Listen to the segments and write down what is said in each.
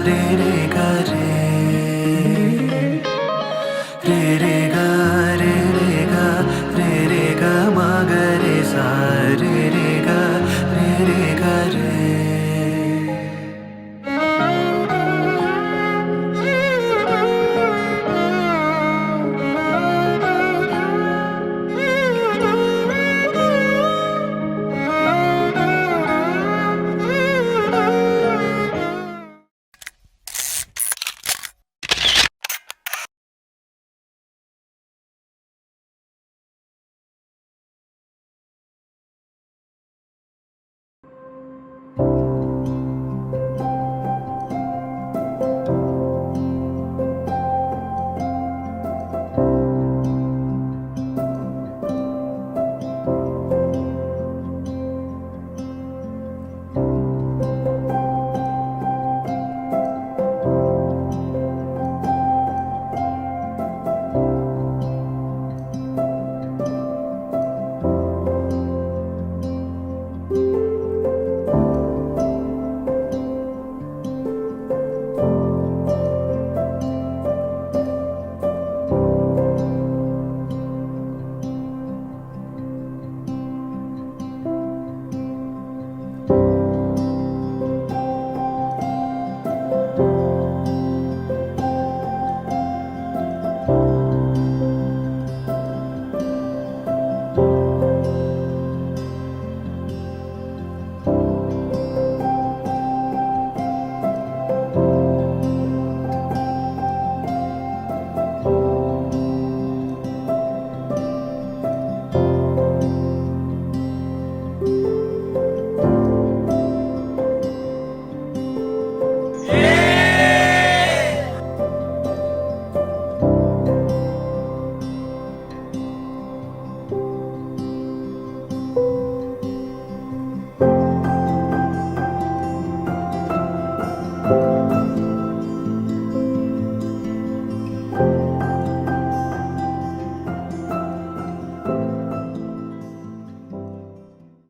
रे रे गा रे रे रे गा रे रे गा रे रे गा मा गा रे सा रे रे गा रे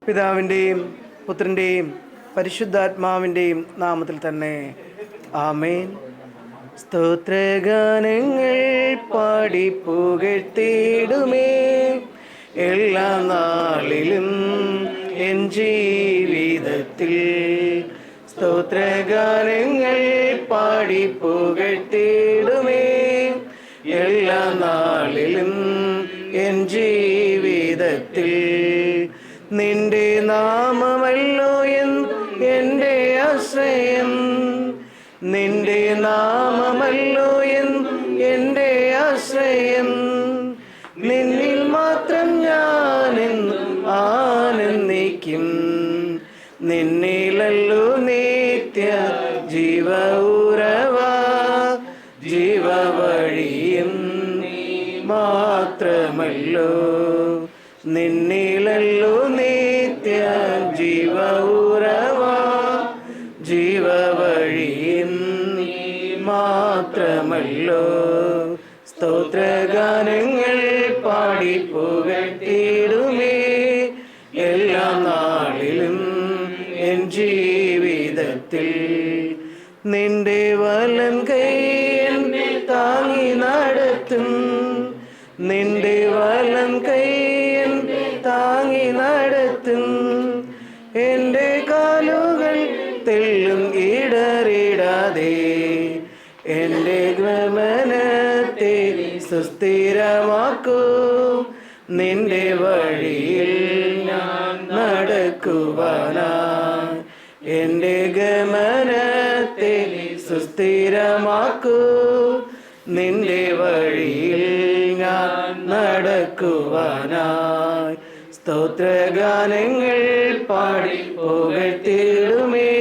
പിതാവിൻ്റെയും പുത്രൻ്റെയും പരിശുദ്ധാത്മാവിൻ്റെയും നാമത്തിൽ തന്നെ ആമേൻ. സ്തോത്രഗാനങ്ങൾ പാടി പുകഴ്ത്തിടുമേ എല്ലാ നാളിലും എൻ ജീവിതത്തിൽ. സ്തോത്രഗാനങ്ങൾ പാടി പുകഴ്ത്തിടുമേ എല്ലാ നാളിലും എൻ ജീവിതത്തിൽ. നിന്റെ നാമമല്ലോ എൻ്റെ ആശ്രയം, നിന്റെ നാമമല്ലോ എൻ്റെ ആശ്രയം. നിന്നിൽ മാത്രം ഞാനെന്ന് ആനന്ദിക്കും, നിന്നിലല്ലോ നിത്യ ജീവ ഉറവ. ജീവവഴിയും മാത്രമല്ലോ, നിന്നിലല്ലോ നിത്യ ജീവ ഉറവ. ജീവവഴിയും മാത്രമല്ലോ. സ്തോത്രഗാനങ്ങൾ പാടി പുകഴ്ത്തിടുമേ എല്ലാ നാളിലും എൻ ജീവിതത്തിൽ. നിന്റെ വലം കൈ എന്നെ താങ്ങി നടത്തും, നിന്റെ വലം കൈ താങ്ങി നടത്തും. എൻ്റെ കാലുകൾ തെല്ലും ഇടറിടാതെ എൻ്റെ ഗമനത്തെ സുസ്ഥിരമാക്കൂ. നിന്റെ വഴിയിൽ ഞാൻ നടക്കുവാനായി എൻ്റെ ഗമനത്തെ സുസ്ഥിരമാക്കൂ. നിന്റെ വഴിയിൽ ഞാൻ നടക്കുവാനായി സ്തോത്രഗാനങ്ങൾ പാടി പുകഴ്ത്തിടുമേ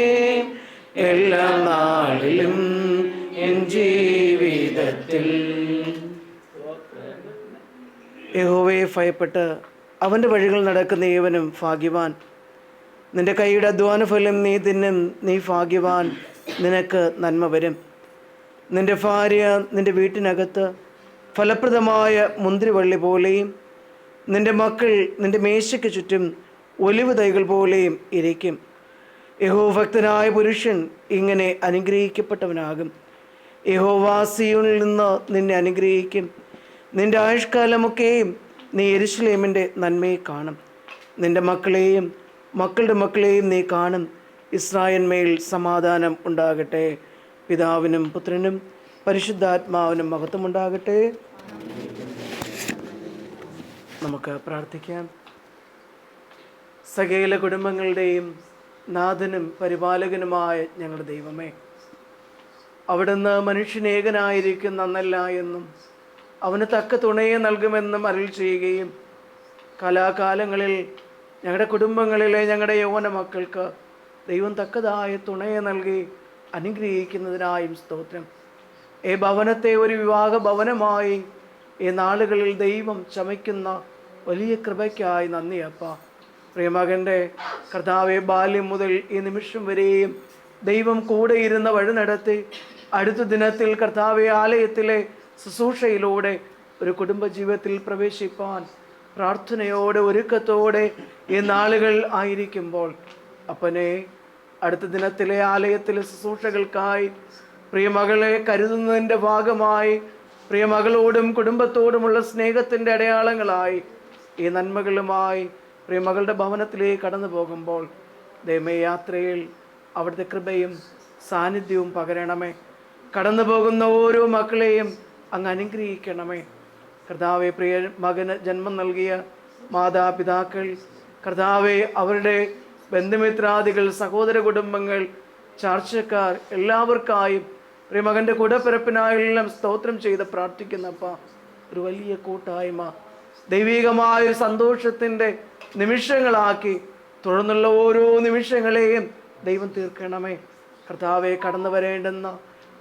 എല്ലാ നാളിലും എൻ ജീവിതത്തിൽ. യഹോവയെ ഭയപ്പെട്ട് അവൻ്റെ വഴികൾ നടക്കുന്ന ഏവനും ഭാഗ്യവാൻ. നിന്റെ കൈയുടെ അധ്വാനഫലം നീ തിന്നും, നീ ഭാഗ്യവാൻ, നിനക്ക് നന്മ വരും. നിന്റെ ഭാര്യ നിന്റെ വീട്ടിനകത്ത് ഫലപ്രദമായ മുന്തിരിവള്ളി പോലെയും നിന്റെ മക്കൾ നിന്റെ മേശയ്ക്ക് ചുറ്റും ഒലിവ് തൈകൾ പോലെയും ഇരിക്കും. യഹോഭക്തനായ പുരുഷൻ ഇങ്ങനെ അനുഗ്രഹിക്കപ്പെട്ടവനാകും. യഹോവാസിയിൽ നിന്ന് നിന്നെ അനുഗ്രഹിക്കും. നിന്റെ ആയുഷ്കാലമൊക്കെയും നീ യെരൂശലേമിൻ്റെ നന്മയെ കാണും. നിന്റെ മക്കളെയും മക്കളുടെ മക്കളെയും നീ കാണും. ഇസ്രായേലിന്മേൽ സമാധാനം ഉണ്ടാകട്ടെ. പിതാവിനും പുത്രനും പരിശുദ്ധാത്മാവിനും മഹത്വമുണ്ടാകട്ടെ. നമുക്ക് പ്രാർത്ഥിക്കാം. സകല കുടുംബങ്ങളുടെയും നാഥനും പരിപാലകനുമായ ഞങ്ങളുടെ ദൈവമേ, അവിടുന്ന് മനുഷ്യനേകനായിരിക്കും നന്നല്ല എന്നും അവന് തക്ക തുണയെ നൽകുമെന്നും അരുൾ ചെയ്യുകയും കലാകാലങ്ങളിൽ ഞങ്ങളുടെ കുടുംബങ്ങളിലെ ഞങ്ങളുടെ യൗവന മക്കൾക്ക് ദൈവം തക്കതായ തുണയെ നൽകി അനുഗ്രഹിക്കുന്നതിനായും സ്തോത്രം. ഈ ഭവനത്തെ ഒരു വിവാഹ ഭവനമായി ഈ നാളുകളിൽ ദൈവം ചമയ്ക്കുന്ന വലിയ കൃപയ്ക്കായി നന്ദി അപ്പ. പ്രിയമകൻ്റെ കർത്താവെ, ബാല്യം മുതൽ ഈ നിമിഷം വരെയും ദൈവം കൂടെ ഇരുന്ന വഴി നടത്തി അടുത്ത ദിനത്തിൽ കർത്താവെ ആലയത്തിലെ ശുശ്രൂഷയിലൂടെ ഒരു കുടുംബജീവിതത്തിൽ പ്രവേശിപ്പാൻ പ്രാർത്ഥനയോടെ ഒരുക്കത്തോടെ ഈ നാളുകൾ ആയിരിക്കുമ്പോൾ അപ്പനെ, അടുത്ത ദിനത്തിലെ ആലയത്തിലെ ശുശ്രൂഷകൾക്കായി പ്രിയമകളെ കരുതുന്നതിൻ്റെ ഭാഗമായി പ്രിയമകളോടും കുടുംബത്തോടുമുള്ള സ്നേഹത്തിൻ്റെ അടയാളങ്ങളായി ഈ നന്മകളുമായി പ്രിയമകളുടെ ഭവനത്തിലേക്ക് കടന്നു പോകുമ്പോൾ ദൈവമേ, യാത്രയിൽ അവിടുത്തെ കൃപയും സാന്നിധ്യവും പകരണമേ. കടന്നു പോകുന്ന ഓരോ മക്കളെയും അങ്ങ് അനുഗ്രഹിക്കണമേ. കർത്താവെ, പ്രിയ മകന് ജന്മം നൽകിയ മാതാപിതാക്കൾ, കർത്താവെ, അവരുടെ ബന്ധുമിത്രാദികൾ, സഹോദര കുടുംബങ്ങൾ, ചാർച്ചക്കാർ എല്ലാവർക്കായും പ്രിയമകൻ്റെ കൂടപ്പിറപ്പിനായെല്ലാം സ്തോത്രം ചെയ്ത് പ്രാർത്ഥിക്കുന്നപ്പ. ഒരു വലിയ കൂട്ടായ്മ ദൈവികമായൊരു സന്തോഷത്തിൻ്റെ നിമിഷങ്ങളാക്കി തുടർന്നുള്ള ഓരോ നിമിഷങ്ങളെയും ദൈവം തീർക്കണമേ. കർത്താവെ, കടന്നു വരേണ്ടുന്ന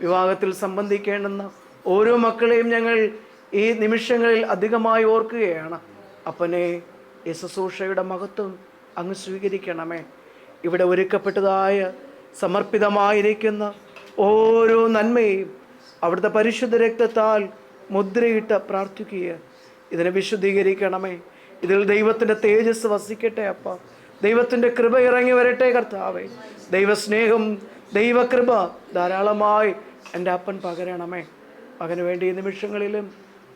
വിവാഹത്തിൽ സംബന്ധിക്കേണ്ടുന്ന ഓരോ മക്കളെയും ഞങ്ങൾ ഈ നിമിഷങ്ങളിൽ അധികമായി ഓർക്കുകയാണ്. അപ്പനെ, ഈ ശുശ്രൂഷയുടെ മഹത്വം അങ്ങ് സ്വീകരിക്കണമേ. ഇവിടെ ഒരുക്കപ്പെട്ടതായ സമർപ്പിതമായിരിക്കുന്ന ഓരോ നന്മയും അവിടുത്തെ പരിശുദ്ധ രക്തത്താൽ മുദ്രയിട്ട് പ്രാർത്ഥിക്കുക. ഇതിനെ വിശുദ്ധീകരിക്കണമേ. ഇതിൽ ദൈവത്തിൻ്റെ തേജസ് വസിക്കട്ടെ അപ്പ. ദൈവത്തിൻ്റെ കൃപ ഇറങ്ങി വരട്ടെ കർത്താവേ. ദൈവസ്നേഹം, ദൈവകൃപ ധാരാളമായി എൻ്റെ അപ്പൻ പകരണമേ. മകന് വേണ്ടി ഈ നിമിഷങ്ങളിലും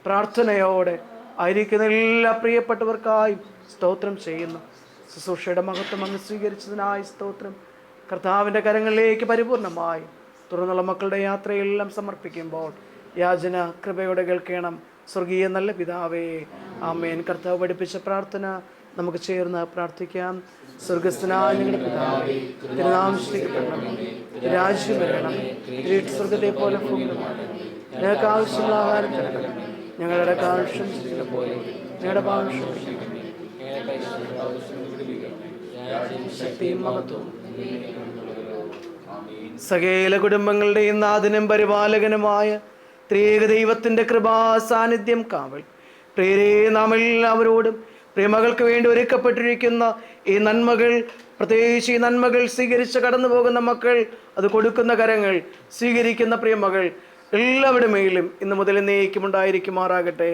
പ്രാർത്ഥനയോടെ ആയിരിക്കുന്ന എല്ലാ പ്രിയപ്പെട്ടവർക്കായും സ്തോത്രം ചെയ്യുന്നു. ശുശ്രൂഷയുടെ മഹത്വം അങ്ങ് സ്വീകരിച്ചതിനായി സ്തോത്രം. കർത്താവിൻ്റെ കരങ്ങളിലേക്ക് പരിപൂർണമായി തുടർന്നുള്ള മക്കളുടെ യാത്രയെല്ലാം സമർപ്പിക്കുമ്പോൾ യാചന കൃപയോടെ കേൾക്കണം. സ്വർഗീയ നല്ല പിതാവേ, ആമേൻ. കർത്താവ് പഠിപ്പിച്ച പ്രാർത്ഥന നമുക്ക് ചേർന്ന് പ്രാർത്ഥിക്കാം. സ്വർഗസ്ഥനായ ഞങ്ങളുടെ പിതാവേ, തിരുനാമം സ്തുതിക്കപ്പെടണമേ, രാജ്യം വരണമേ, സ്വർഗത്തെ പോലെ ഭൂമിയിലുമാണ്. ഞങ്ങൾക്ക് ആവശ്യമുള്ള ആഹാരം തരണമേ. ഞങ്ങളുടെ കാഴ്ചം പോലെ ഞങ്ങളുടെ ഭാഷ ശക്തിയും മഹത്വവും സകല കുടുംബങ്ങളുടെയും നാഥനും പരിപാലകനുമായ ത്രിയേക ദൈവത്തിൻ്റെ കൃപാ സാന്നിധ്യം കാവൽ പ്രിയരേ നാം എല്ലാവരോടും പ്രിയമകൾക്ക് വേണ്ടി ഒരുക്കപ്പെട്ടിരിക്കുന്ന ഈ നന്മകൾ, പ്രത്യേകിച്ച് ഈ നന്മകൾ സ്വീകരിച്ച് കടന്നു പോകുന്ന മക്കൾ, അത് കൊടുക്കുന്ന കരങ്ങൾ സ്വീകരിക്കുന്ന പ്രിയമകൾ എല്ലാവരുടെ മേലും ഇന്ന് മുതൽ എന്നേക്കും ഉണ്ടായിരിക്കുമാറാകട്ടെ.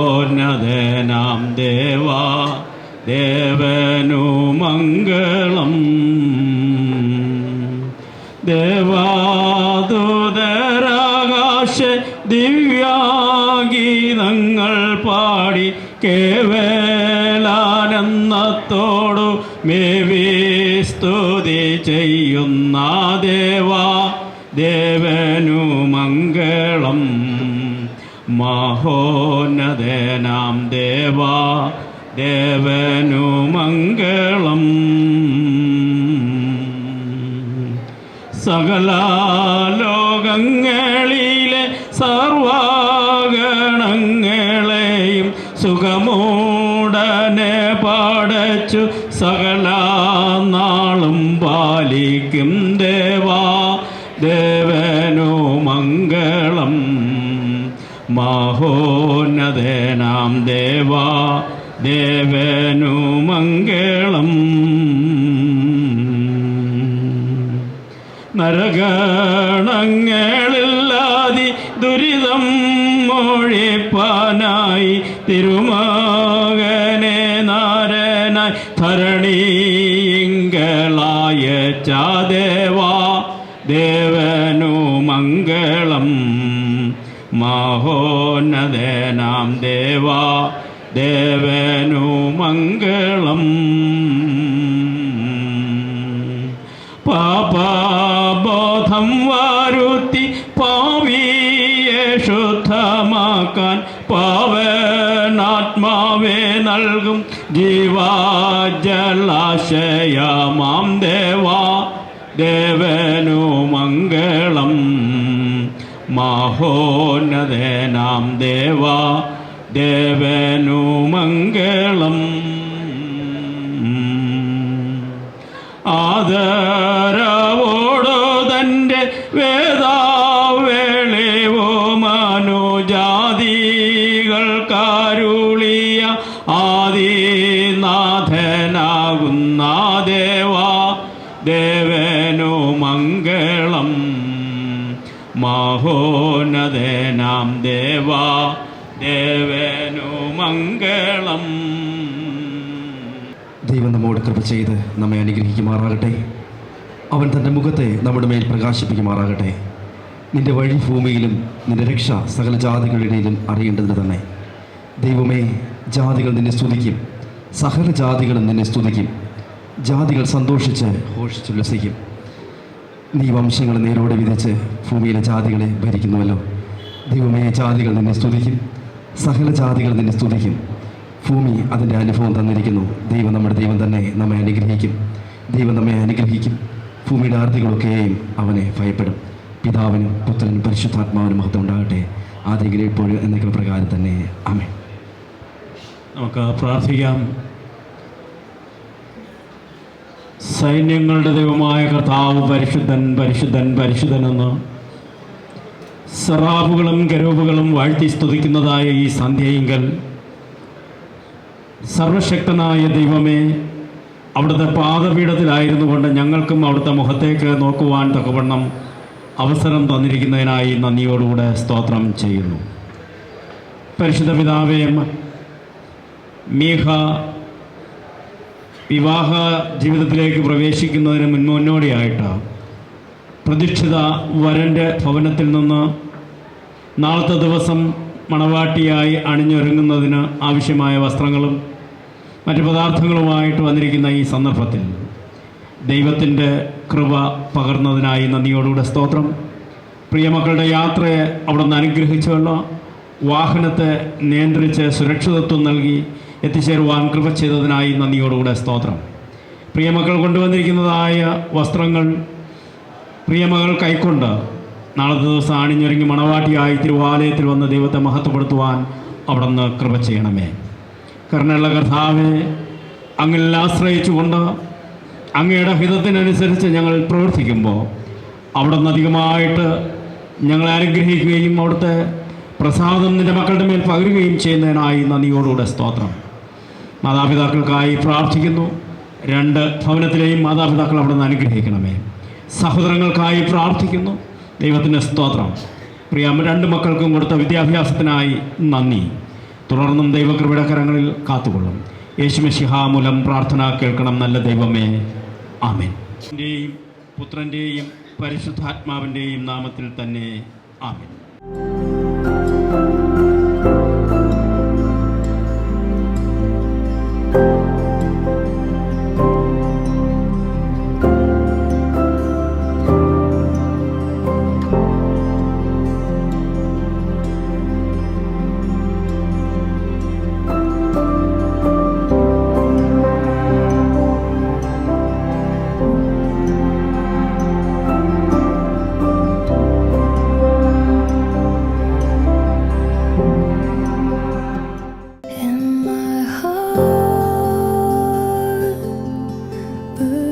മഹോന്നതനാം ദേവാ ദേവനു മംഗളം. ദേവാദൂതരാകാശ ദിവ്യാഗീതങ്ങൾ പാടി കേവലാനന്ദത്തോടു മേവി സ്തുതി ചെയ്യ ദേവാ ദേവനു മംഗളം. മഹോന്നതനാം ദേവാ ദേവനു മംഗളം. സകല ലോകങ്ങളിലെ സർവഗണങ്ങളെയും സുഖമൂടനെ പടച്ചു സകല നാളും പാലിക്കും ദേവാ ദേവനു മംഗളം. മഹോന്നതനാം ദേവാ ദേവനു മംഗളം. നരഗണങ്ങളില്ലാതി ദുരിതം മൊഴിപ്പാനായി തിരുമകനെ നാരനായി ധരണിയിങ്കലായ ചാദേവാ ദേവനു മംഗളം. മഹോന്നതനാം ദേവാ ദേവനു മംഗളം. പാപബോധം വരുത്തി പാപിയെ ശുദ്ധമാക്കാൻ പാവനാത്മാവെ നൽകും ജീവാജലാശയമാം ദേവാ ദേവനു മംഗളം. മഹോന്നതനാം ദേവാ ദേവനു മംഗളം. ആദരവോടു തൻ്റെ വേദാവേളിവോ മനുജാതികൾക്കാരുളിയ ആദിനാഥനാകുന്ന ദേവാ ദേവനു മംഗളം. മഹോന്നതനാം ദേവാ ദേവനു മംഗളം. ദൈവം നമ്മോട് കൃപ ചെയ്ത് നമ്മെ അനുഗ്രഹിക്കുമാറാകട്ടെ. അവൻ തൻ്റെ മുഖത്തെ നമ്മുടെ മേൽ പ്രകാശിപ്പിക്കുമാറാകട്ടെ. നിന്റെ വഴി ഭൂമിയിലും നിന്റെ രക്ഷ സകല ജാതികളുടെയിലും അറിയേണ്ടതിന് തന്നെ. ദൈവമേ, ജാതികൾ നിന്നെ സ്തുതിക്കും, സകല ജാതികളും നിന്നെ സ്തുതിക്കും. ജാതികൾ സന്തോഷിച്ച് ഘോഷിച്ചുല്ലസിക്കും. നീ വംശങ്ങളെ നേരോടെ വിധിച്ച് ഭൂമിയിലെ ജാതികളെ ഭരിക്കുന്നുവല്ലോ. ദൈവമേ, ജാതികൾ നിന്നെ സ്തുതിക്കും, സകല ജാതികൾ നിന്നെ സ്തുതിക്കും. ഭൂമി അതിൻ്റെ അനുഭവം തന്നിരിക്കുന്നു. ദൈവം നമ്മുടെ ദൈവം തന്നെ നമ്മെ അനുഗ്രഹിക്കും. ദൈവം നമ്മെ അനുഗ്രഹിക്കും. ഭൂമിയുടെ ആർത്തികളൊക്കെയും അവനെ ഭയപ്പെടും. പിതാവിനും പുത്രനും പരിശുദ്ധാത്മാവിനും മഹത്വം ഉണ്ടാകട്ടെ, ആദ്യങ്കിലും ഇപ്പോഴും എന്നൊക്കെ പ്രകാരം തന്നെ. ആമേൻ. നമുക്ക് പ്രാർത്ഥിക്കാം. സൈന്യങ്ങളുടെ ദൈവമായ കർത്താവ് പരിശുദ്ധൻ പരിശുദ്ധൻ പരിശുദ്ധനെന്ന് സെറാഫുകളും കെരൂബുകളും വാഴ്ത്തി സ്തുതിക്കുന്നതായ ഈ സന്ധ്യയിങ്കൽ സർവശക്തനായ ദൈവമേ, അവിടുത്തെ പാദപീഠത്തിലായിരുന്നു കൊണ്ട് ഞങ്ങൾക്കും അവിടുത്തെ മുഖത്തേക്ക് നോക്കുവാൻ തക്കവണ്ണം അവസരം തന്നിരിക്കുന്നതിനായി നന്ദിയോടുകൂടെ സ്തോത്രം ചെയ്യുന്നു. പരിശുദ്ധ പിതാവേ, മീഖ വിവാഹ ജീവിതത്തിലേക്ക് പ്രവേശിക്കുന്നതിന് മുന്നോടിയായിട്ട് പ്രതീക്ഷിത വരൻ്റെ ഭവനത്തിൽ നിന്ന് നാളത്തെ ദിവസം മണവാട്ടിയായി അണിഞ്ഞൊരുങ്ങുന്നതിന് ആവശ്യമായ വസ്ത്രങ്ങളും മറ്റു പദാർത്ഥങ്ങളുമായിട്ട് വന്നിരിക്കുന്ന ഈ സന്ദർഭത്തിൽ ദൈവത്തിൻ്റെ കൃപ പകർന്നതിനായി നന്ദിയോടുകൂടെ സ്തോത്രം. പ്രിയമക്കളുടെ യാത്രയെ അവിടെ നിന്ന് അനുഗ്രഹിച്ചുള്ള വാഹനത്തെ നിയന്ത്രിച്ച് സുരക്ഷിതത്വം നൽകി എത്തിച്ചേരുവാൻ കൃപ ചെയ്തതിനായി നന്ദിയോടുകൂടെ സ്തോത്രം. പ്രിയമക്കൾ കൊണ്ടുവന്നിരിക്കുന്നതായ വസ്ത്രങ്ങൾ പ്രിയമകൾ കൈക്കൊണ്ട് നാളത്തെ ദിവസം അണിഞ്ഞൊരുങ്ങി മണവാട്ടിയായി തിരുവാലയത്തിൽ വന്ന് ദൈവത്തെ മഹത്വപ്പെടുത്തുവാൻ അവിടെ നിന്ന് കൃപ ചെയ്യണമേ. കരുണയുള്ള കർത്താവെ, അങ്ങിൽ ആശ്രയിച്ചുകൊണ്ട് അങ്ങയുടെ ഹിതത്തിനനുസരിച്ച് ഞങ്ങൾ പ്രവർത്തിക്കുമ്പോൾ അവിടെ നിന്ന് അധികമായിട്ട് ഞങ്ങളെ അനുഗ്രഹിക്കുകയും അവിടുത്തെ പ്രസാദം നിൻ്റെ മക്കളുടെ മേൽ പകരുകയും ചെയ്യുന്നതിനായി നന്ദിയോടുകൂടെ സ്തോത്രം. മാതാപിതാക്കൾക്കായി പ്രാർത്ഥിക്കുന്നു. 2 ഭവനത്തിലെയും മാതാപിതാക്കൾ അവിടെ നിന്ന് അനുഗ്രഹിക്കണമേ. സഹോദരങ്ങൾക്കായി പ്രാർത്ഥിക്കുന്നു. ദൈവത്തിൻ്റെ സ്തോത്രം. പ്രിയ 2 മക്കൾക്കും കൊടുത്ത വിദ്യാഭ്യാസത്തിനായി നന്ദി. തുടർന്നും ദൈവകൃപയുടെ കരങ്ങളിൽ കാത്തുകൊള്ളും. യേശുമിശിഹാ മൂലം പ്രാർത്ഥന കേൾക്കണം നല്ല ദൈവമേ. ആമേൻ. ൻ്റെയും പുത്രൻ്റെയും പരിശുദ്ധാത്മാവിൻ്റെയും നാമത്തിൽ തന്നെ ആമേൻ. रे